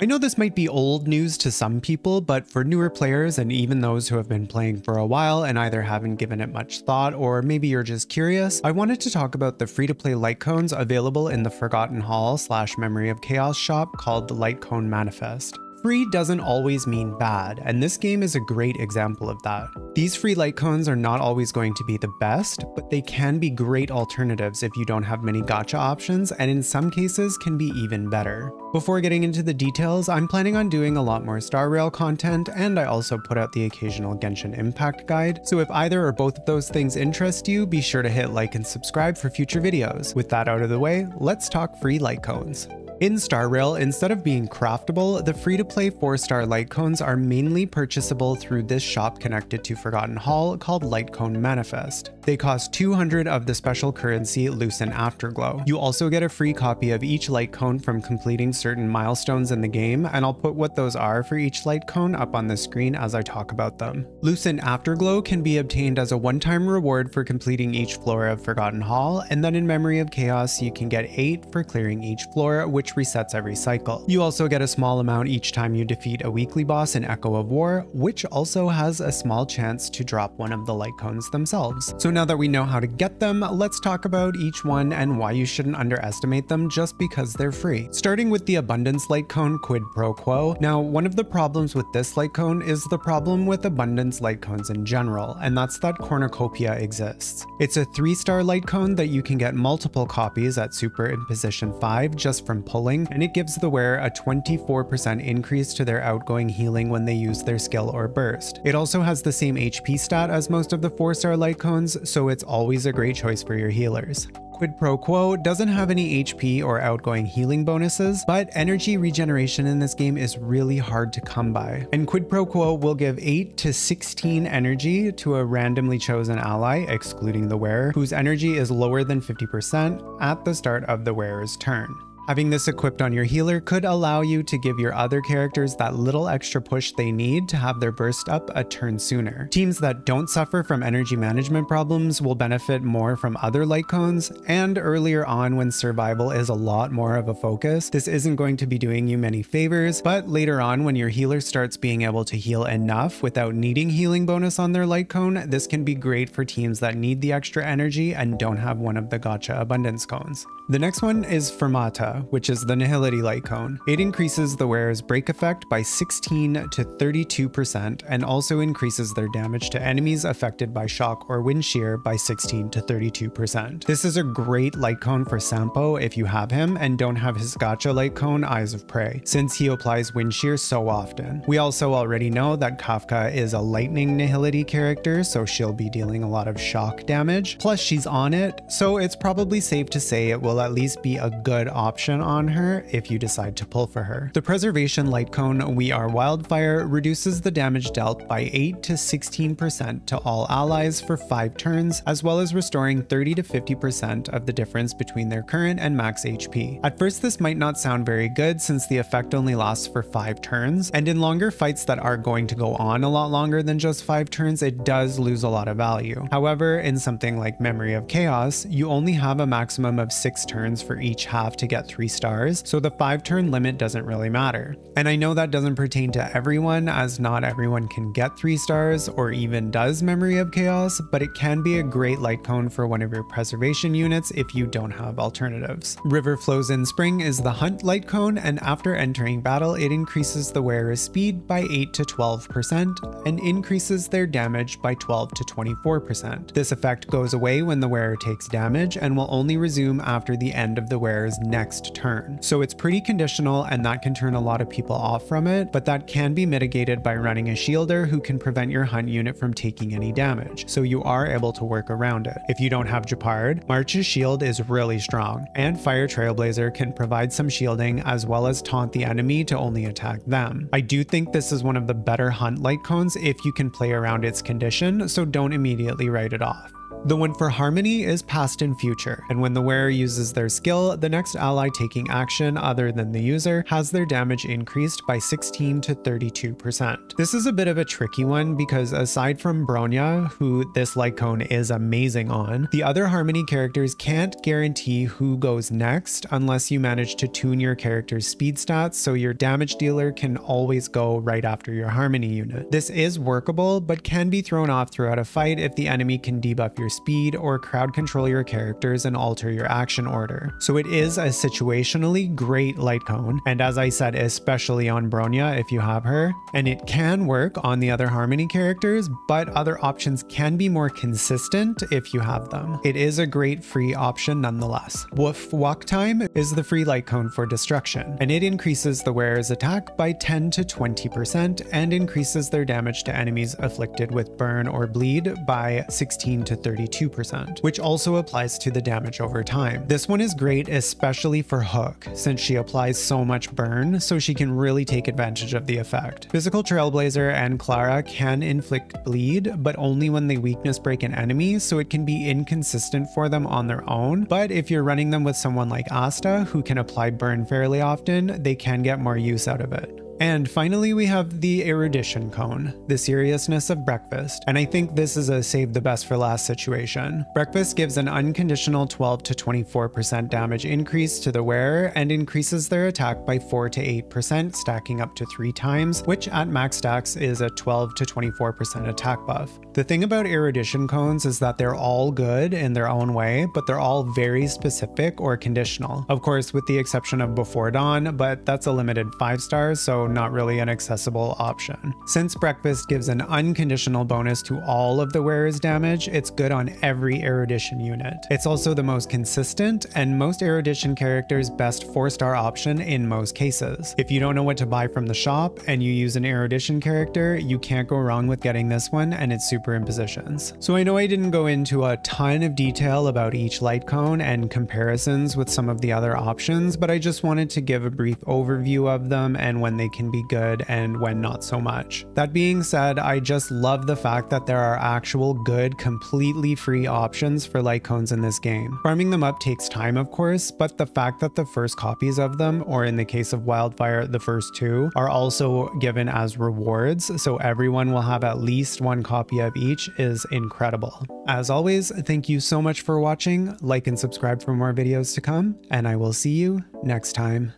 I know this might be old news to some people, but for newer players and even those who have been playing for a while and either haven't given it much thought or maybe you're just curious, I wanted to talk about the free-to-play light cones available in the Forgotten Hall / Memory of Chaos shop called the Light Cone Manifest. Free doesn't always mean bad, and this game is a great example of that. These free light cones are not always going to be the best, but they can be great alternatives if you don't have many gacha options, and in some cases can be even better. Before getting into the details, I'm planning on doing a lot more Star Rail content, and I also put out the occasional Genshin Impact guide, so if either or both of those things interest you, be sure to hit like and subscribe for future videos. With that out of the way, let's talk free light cones. In Star Rail, instead of being craftable, the free-to-play 4-star light cones are mainly purchasable through this shop connected to Forgotten Hall called Light Cone Manifest. They cost 200 of the special currency Lucent Afterglow. You also get a free copy of each light cone from completing certain milestones in the game, and I'll put what those are for each light cone up on the screen as I talk about them. Lucent Afterglow can be obtained as a one-time reward for completing each floor of Forgotten Hall, and then in Memory of Chaos you can get 8 for clearing each floor, which resets every cycle. You also get a small amount each time you defeat a weekly boss in Echo of War, which also has a small chance to drop one of the light cones themselves. So now that we know how to get them, let's talk about each one and why you shouldn't underestimate them just because they're free. Starting with the Abundance light cone Quid Pro Quo. Now, one of the problems with this light cone is the problem with Abundance light cones in general, and that's that cornucopia exists. It's a 3-star light cone that you can get multiple copies at Super Imposition 5 just from pulling, and it gives the wearer a 24% increase to their outgoing healing when they use their skill or burst. It also has the same HP stat as most of the 4-star light cones, so it's always a great choice for your healers. Quid Pro Quo doesn't have any HP or outgoing healing bonuses, but energy regeneration in this game is really hard to come by. And Quid Pro Quo will give 8 to 16 energy to a randomly chosen ally, excluding the wearer, whose energy is lower than 50% at the start of the wearer's turn. Having this equipped on your healer could allow you to give your other characters that little extra push they need to have their burst up a turn sooner. Teams that don't suffer from energy management problems will benefit more from other light cones, and earlier on when survival is a lot more of a focus, this isn't going to be doing you many favors, but later on when your healer starts being able to heal enough without needing healing bonus on their light cone, this can be great for teams that need the extra energy and don't have one of the gacha abundance cones. The next one is Fermata, which is the Nihility light cone. It increases the wearer's break effect by 16 to 32% and also increases their damage to enemies affected by shock or wind shear by 16 to 32%. This is a great light cone for Sampo if you have him and don't have his gacha light cone Eyes of Prey, since he applies wind shear so often. We also already know that Kafka is a lightning Nihility character, so she'll be dealing a lot of shock damage. Plus she's on it, so it's probably safe to say it will at least be a good option on her if you decide to pull for her. The Preservation light cone Are Wildfire reduces the damage dealt by 8 to 16% to all allies for 5 turns, as well as restoring 30 to 50% of the difference between their current and max HP. At first this might not sound very good since the effect only lasts for 5 turns, and in longer fights that are going to go on a lot longer than just 5 turns, it does lose a lot of value. However, in something like Memory of Chaos, you only have a maximum of 6 turns for each half to get 3 stars, so the 5-turn limit doesn't really matter. And I know that doesn't pertain to everyone, as not everyone can get 3 stars or even does Memory of Chaos, but it can be a great light cone for one of your preservation units if you don't have alternatives. River Flows in Spring is the Hunt light cone, and after entering battle it increases the wearer's speed by 8 to 12% and increases their damage by 12 to 24%. This effect goes away when the wearer takes damage and will only resume after the end of the wearer's next turn. So it's pretty conditional, and that can turn a lot of people off from it, but that can be mitigated by running a shielder who can prevent your hunt unit from taking any damage, so you are able to work around it. If you don't have Japard, March's shield is really strong, and Fire Trailblazer can provide some shielding as well as taunt the enemy to only attack them. I do think this is one of the better hunt light cones if you can play around its condition, so don't immediately write it off. The one for Harmony is past and future, and when the wearer uses their skill, the next ally taking action other than the user has their damage increased by 16 to 32%. This is a bit of a tricky one because aside from Bronya, who this light cone is amazing on, the other Harmony characters can't guarantee who goes next unless you manage to tune your character's speed stats so your damage dealer can always go right after your Harmony unit. This is workable, but can be thrown off throughout a fight if the enemy can debuff your speed or crowd control your characters and alter your action order. So it is a situationally great light cone, and as I said, especially on Bronya if you have her, and it can work on the other Harmony characters, but other options can be more consistent if you have them. It is a great free option nonetheless. Woof Walk Time is the free light cone for destruction, and it increases the wearer's attack by 10 to 20% and increases their damage to enemies afflicted with burn or bleed by 16 to 32%, which also applies to the damage over time. This one is great especially for Hook, since she applies so much burn, so she can really take advantage of the effect. Physical Trailblazer and Clara can inflict bleed, but only when they weakness break an enemy, so it can be inconsistent for them on their own, but if you're running them with someone like Asta, who can apply burn fairly often, they can get more use out of it. And finally, we have the Erudition cone, the seriousness of breakfast, and I think this is a save the best for last situation. Breakfast gives an unconditional 12 to 24% damage increase to the wearer and increases their attack by 4 to 8%, stacking up to 3 times, which at max stacks is a 12 to 24% attack buff. The thing about Erudition cones is that they're all good in their own way, but they're all very specific or conditional. Of course, with the exception of Before Dawn, but that's a limited 5 stars, so not really an accessible option. Since Breakfast gives an unconditional bonus to all of the wearer's damage, it's good on every Erudition unit. It's also the most consistent and most Erudition characters' best 4-star option in most cases. If you don't know what to buy from the shop and you use an Erudition character, you can't go wrong with getting this one, and it's super impositions. So I know I didn't go into a ton of detail about each light cone and comparisons with some of the other options, but I just wanted to give a brief overview of them and when they can be good and when not so much. That being said, I just love the fact that there are actual good, completely free options for light cones in this game. Farming them up takes time, of course, but the fact that the first copies of them, or in the case of Wildfire, the first 2, are also given as rewards, so everyone will have at least 1 copy of each, is incredible. As always, thank you so much for watching. Like and subscribe for more videos to come, and I will see you next time.